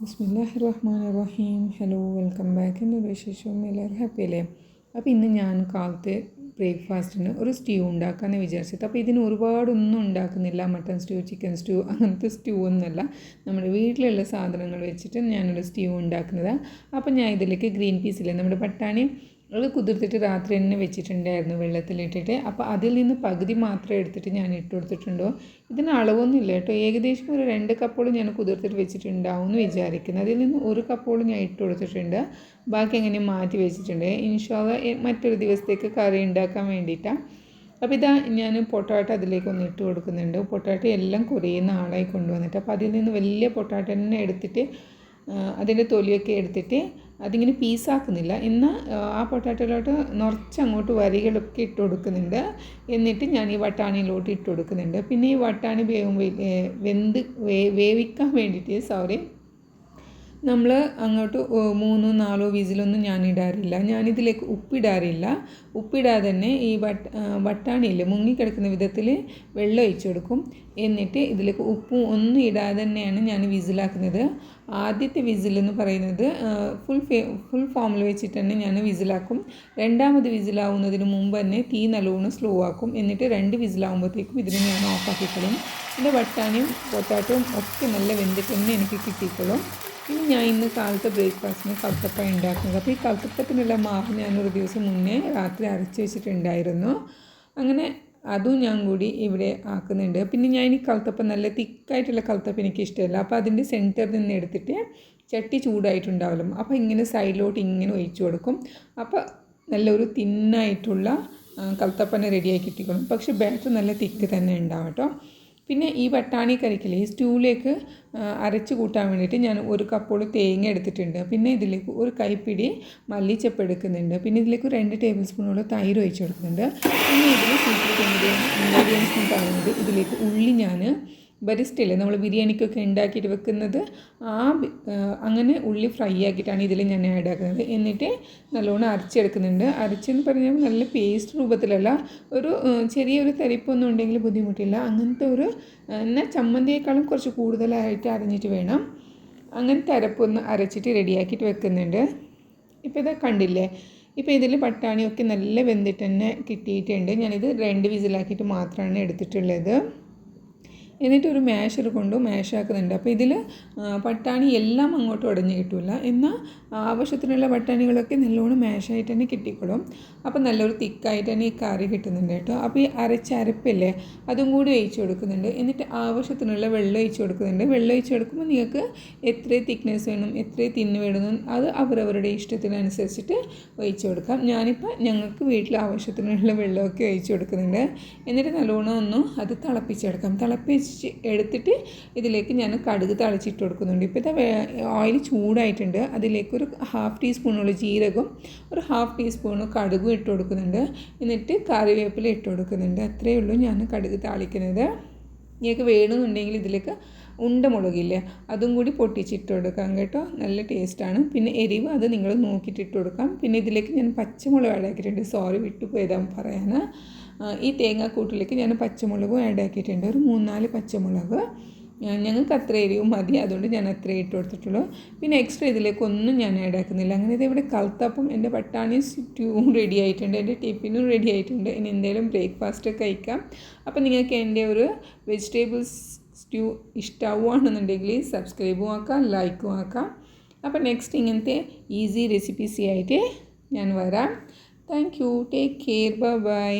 ബിസ്മില്ലാഹിർ റഹ്മാനിർ റഹീം. Hello, welcome back. എന്നൊരു വിശേഷം, എല്ലാവരും ഹാപ്പി അല്ലേ? അപ്പോൾ ഇന്ന് ഞാൻ കാലത്തെ ബ്രേക്ക്ഫാസ്റ്റിന് ഒരു സ്റ്റ്യൂ ഉണ്ടാക്കാമെന്ന് വിചാരിച്ചത്. അപ്പോൾ ഇതിന് ഒരുപാടൊന്നും ഉണ്ടാക്കുന്നില്ല. മട്ടൺ സ്റ്റ്യൂ, ചിക്കൻ സ്റ്റ്യൂ, അങ്ങനത്തെ സ്റ്റ്യൂ ഒന്നുമല്ല. നമ്മുടെ വീട്ടിലുള്ള സാധനങ്ങൾ വെച്ചിട്ട് ഞാനൊരു സ്റ്റ്യൂ ഉണ്ടാക്കുന്നത്. അപ്പോൾ ഞാൻ ഇതിലേക്ക് ഗ്രീൻ പീസില്ലേ, നമ്മുടെ പട്ടാണി, അത് കുതിർത്തിട്ട് രാത്രി തന്നെ വെച്ചിട്ടുണ്ടായിരുന്നു വെള്ളത്തിലിട്ടിട്ട്. അപ്പോൾ അതിൽ നിന്ന് പകുതി മാത്രമേ എടുത്തിട്ട് ഞാൻ ഇട്ട് കൊടുത്തിട്ടുണ്ടോ. ഇതിന് അളവൊന്നുമില്ല കേട്ടോ. ഏകദേശം ഒരു 2 കപ്പോളം ഞാൻ കുതിർത്തിട്ട് വെച്ചിട്ടുണ്ടാവും എന്ന് വിചാരിക്കുന്നത്. അതിൽ നിന്ന് 1 കപ്പോളം ഞാൻ ഇട്ട് കൊടുത്തിട്ടുണ്ട്. ബാക്കി എങ്ങനെ മാറ്റി വെച്ചിട്ടുണ്ട്. ഇൻഷാ അല്ലാഹ് മറ്റൊരു ദിവസത്തേക്ക് കറി ഉണ്ടാക്കാൻ വേണ്ടിയിട്ടാണ്. അപ്പോൾ ഇതാ ഞാൻ പൊട്ടാറ്റോ അതിലേക്കൊന്ന് ഇട്ട് കൊടുക്കുന്നുണ്ട്. പൊട്ടാറ്റോ എല്ലാം കുറേ നാളായി കൊണ്ടുവന്നിട്ട്, അപ്പോൾ അതിൽ നിന്ന് വലിയ പൊട്ടാറ്റോ തന്നെ എടുത്തിട്ട് അതിൻ്റെ തൊലിയൊക്കെ എടുത്തിട്ട് അതിങ്ങനെ പീസാക്കുന്നില്ല. എന്നാൽ ആ പൊട്ടാറ്റോയിലോട്ട് നിറച്ചങ്ങോട്ട് വരികളൊക്കെ ഇട്ട് കൊടുക്കുന്നുണ്ട്. എന്നിട്ട് ഞാൻ ഈ വട്ടാണിയിലോട്ട് ഇട്ട് കൊടുക്കുന്നുണ്ട്. പിന്നെ ഈ വട്ടാണി വേവിക്കാൻ വേണ്ടിയിട്ട് നമ്മൾ അങ്ങോട്ട് 3-4 വിസിലൊന്നും ഞാൻ ഇടാറില്ല. ഞാനിതിലേക്ക് ഉപ്പിടാറില്ല. ഉപ്പിടാതെ തന്നെ ഈ വട്ടാണിയിൽ മുങ്ങിക്കിടക്കുന്ന വിധത്തിൽ വെള്ളം ഒഴിച്ചു കൊടുക്കും. എന്നിട്ട് ഇതിലേക്ക് ഉപ്പും ഒന്നും ഇടാതെ തന്നെയാണ് ഞാൻ വിസിലാക്കുന്നത്. ആദ്യത്തെ വിസിലെന്ന് പറയുന്നത് ഫുൾ ഫോമിൽ വെച്ചിട്ട് തന്നെ ഞാൻ വിസിലാക്കും. രണ്ടാമത് വിസിലാവുന്നതിന് മുമ്പ് തന്നെ തീ നല്ലോണം സ്ലോ ആക്കും. എന്നിട്ട് 2 വിസിലാവുമ്പോഴത്തേക്കും ഇതിന് ഞാൻ ഓഫാക്കിക്കളും. എൻ്റെ വട്ടാണിയും പൊട്ടാറ്റോയും ഒക്കെ നല്ല വെന്തിട്ട് തന്നെ എനിക്ക് കിട്ടിക്കോളും. ഇനി ഞാൻ ഇന്ന് കാലത്തെ ബ്രേക്ക്ഫാസ്റ്റിന് കൽത്തപ്പ ഉണ്ടാക്കുന്നത്. അപ്പോൾ ഈ കൽത്തപ്പത്തിനുള്ള മാവ് ഞാനൊരു ദിവസം മുന്നേ രാത്രി അരച്ച് വെച്ചിട്ടുണ്ടായിരുന്നു. അങ്ങനെ അതും ഞാൻ കൂടി ഇവിടെ ആക്കുന്നുണ്ട്. പിന്നെ ഞാൻ ഈ കൽത്തപ്പം നല്ല തിക്കായിട്ടുള്ള കൽത്തപ്പം എനിക്കിഷ്ടമല്ല. അപ്പോൾ അതിൻ്റെ സെൻറ്ററിൽ നിന്ന് എടുത്തിട്ട് ചട്ടി ചൂടായിട്ടുണ്ടാവല്ലോ, അപ്പോൾ ഇങ്ങനെ സൈഡിലോട്ട് ഇങ്ങനെ ഒഴിച്ചു കൊടുക്കും. അപ്പോൾ നല്ലൊരു തിന്നായിട്ടുള്ള കൽത്തപ്പനെ റെഡിയാക്കി കിട്ടിക്കോളും. പക്ഷേ ബാറ്റർ നല്ല തിക്ക് തന്നെ ഉണ്ടാവും കേട്ടോ. പിന്നെ ഈ വട്ടാണി കറിക്കില്ലേ, ഈ സ്റ്റൂവിലേക്ക് അരച്ച് കൂട്ടാൻ വേണ്ടിയിട്ട് ഞാൻ 1 കപ്പോളം തേങ്ങ എടുത്തിട്ടുണ്ട്. പിന്നെ ഇതിലേക്ക് 1 കൈപ്പിടി മല്ലിച്ചപ്പ് എടുക്കുന്നുണ്ട്. പിന്നെ ഇതിലേക്ക് 2 ടേബിൾ സ്പൂണോളം തൈര് ഒഴിച്ച് കൊടുക്കുന്നുണ്ട്. പിന്നെ ഇതിൽ സീക്രട്ട് ഇൻഗ്രീഡിയൻസ് എന്ന് പറയുന്നത്, ഇതിലേക്ക് ഉള്ളി ഞാൻ ബരിസ്റ്റയില്ലേ, നമ്മൾ ബിരിയാണിക്കൊക്കെ ഉണ്ടാക്കിയിട്ട് വെക്കുന്നത്, അങ്ങനെ ഉള്ളി ഫ്രൈ ആക്കിയിട്ടാണ് ഇതിൽ ഞാൻ ആഡ് ആക്കുന്നത്. എന്നിട്ട് നല്ലോണം അരച്ചെടുക്കുന്നുണ്ട്. അരച്ചെന്ന് പറഞ്ഞാൽ നല്ല പേസ്റ്റ് രൂപത്തിലല്ല, ഒരു ചെറിയൊരു തരിപ്പൊന്നും ഉണ്ടെങ്കിൽ ബുദ്ധിമുട്ടില്ല. അങ്ങനത്തെ ഒരു എന്നാൽ ചമ്മന്തിയേക്കാളും കുറച്ച് കൂടുതലായിട്ട് അരഞ്ഞിട്ട് വേണം. അങ്ങനത്തെ അരപ്പൊന്ന് അരച്ചിട്ട് റെഡിയാക്കിയിട്ട് വെക്കുന്നുണ്ട്. ഇപ്പോൾ ഇത് കണ്ടില്ലേ, ഇപ്പോൾ ഇതിൽ പട്ടാണിയൊക്കെ നല്ല വെന്തിട്ട് തന്നെ കിട്ടിയിട്ടുണ്ട്. ഞാനിത് 2 വിസിലാക്കിയിട്ട് മാത്രമാണ് എടുത്തിട്ടുള്ളത്. എന്നിട്ട് ഒരു മാഷർ കൊണ്ട് മാഷാക്കുന്നുണ്ട്. അപ്പോൾ ഇതിൽ പട്ടാണി എല്ലാം അങ്ങോട്ട് ഉടഞ്ഞ് കിട്ടില്ല. എന്നാൽ ആവശ്യത്തിനുള്ള പട്ടാണികളൊക്കെ നല്ലോണം മാഷായിട്ട് തന്നെ കിട്ടിക്കോളും. അപ്പോൾ നല്ലൊരു തിക്കായിട്ട് തന്നെ ഈ കറി കിട്ടുന്നുണ്ട് കേട്ടോ. അപ്പോൾ ഈ അരപ്പില്ലേ, അതും കൂടി ഒഴിച്ച് കൊടുക്കുന്നുണ്ട്. എന്നിട്ട് ആവശ്യത്തിനുള്ള വെള്ളം ഒഴിച്ച് കൊടുക്കുന്നുണ്ട്. വെള്ളം ഒഴിച്ച് കൊടുക്കുമ്പോൾ നിങ്ങൾക്ക് എത്ര തിക്നെസ് വേണം, എത്ര തിന്ന് വേണം, അത് അവരവരുടെ ഇഷ്ടത്തിനനുസരിച്ചിട്ട് ഒഴിച്ച് കൊടുക്കാം. ഞാനിപ്പോൾ ഞങ്ങൾക്ക് വീട്ടിൽ ആവശ്യത്തിനുള്ള വെള്ളമൊക്കെ ഒഴിച്ച് കൊടുക്കുന്നുണ്ട്. എന്നിട്ട് നല്ലോണം ഒന്ന് അത് തിളപ്പിച്ചെടുക്കാം. എടുത്തിട്ട് ഇതിലേക്ക് ഞാൻ കടുക് തളിച്ചിട്ട് കൊടുക്കുന്നുണ്ട്. ഇപ്പോഴത്തെ ഓയിൽ ചൂടായിട്ടുണ്ട്. അതിലേക്ക് ഒരു 1/2 ടീസ്പൂണുള്ള ജീരകം, ഒരു 1/2 ടീസ്പൂണ് കടുകും ഇട്ട് കൊടുക്കുന്നുണ്ട്. എന്നിട്ട് കറിവേപ്പില ഇട്ട് കൊടുക്കുന്നുണ്ട്. അത്രയേ ഉള്ളൂ ഞാൻ കടുക് താളിക്കുന്നത്. നിങ്ങൾക്ക് വേണമെന്നുണ്ടെങ്കിൽ ഇതിലേക്ക് ഉണ്ടമുളകില്ലേ, അതും കൂടി പൊട്ടിച്ചിട്ട് കൊടുക്കാം കേട്ടോ. നല്ല ടേസ്റ്റാണ്. പിന്നെ എരിവ് അത് നിങ്ങൾ നോക്കിയിട്ട് ഇട്ട് കൊടുക്കാം. പിന്നെ ഇതിലേക്ക് ഞാൻ പച്ചമുളക് ആഡ് ആക്കിയിട്ടുണ്ട്. സോറി, വിട്ടുപോയതാണ് പറയാൻ. ഈ തേങ്ങാക്കൂട്ടിലേക്ക് ഞാൻ പച്ചമുളകും ആഡ് ആക്കിയിട്ടുണ്ട്. ഒരു 3-4 പച്ചമുളക്. ഞങ്ങൾക്ക് അത്ര എരിവും മതി, അതുകൊണ്ട് ഞാൻ അത്ര ഇട്ട് കൊടുത്തിട്ടുള്ളൂ. പിന്നെ എക്സ്ട്രാ ഇതിലേക്കൊന്നും ഞാൻ ആഡ് ആക്കുന്നില്ല. അങ്ങനെ ഇവിടെ കൽത്തപ്പം എൻ്റെ പട്ടാണി സ്റ്റ്യൂവും റെഡി ആയിട്ടുണ്ട്, എൻ്റെ ടിഫിനും റെഡി ആയിട്ടുണ്ട്. ഇനി എന്തെങ്കിലും ബ്രേക്ക്ഫാസ്റ്റ് കഴിക്കാം. അപ്പോൾ നിങ്ങൾക്ക് എൻ്റെ ഒരു വെജിറ്റബിൾസ് സ്റ്റ്യൂ ഇഷ്ടമാവുകയാണെന്നുണ്ടെങ്കിൽ സബ്സ്ക്രൈബും ആക്കാം, ലൈക്കും ആക്കാം. അപ്പോൾ നെക്സ്റ്റ് ഇങ്ങനത്തെ ഈസി റെസിപ്പീസ് ആയിട്ട് ഞാൻ വരാം. Thank you. Take care. By.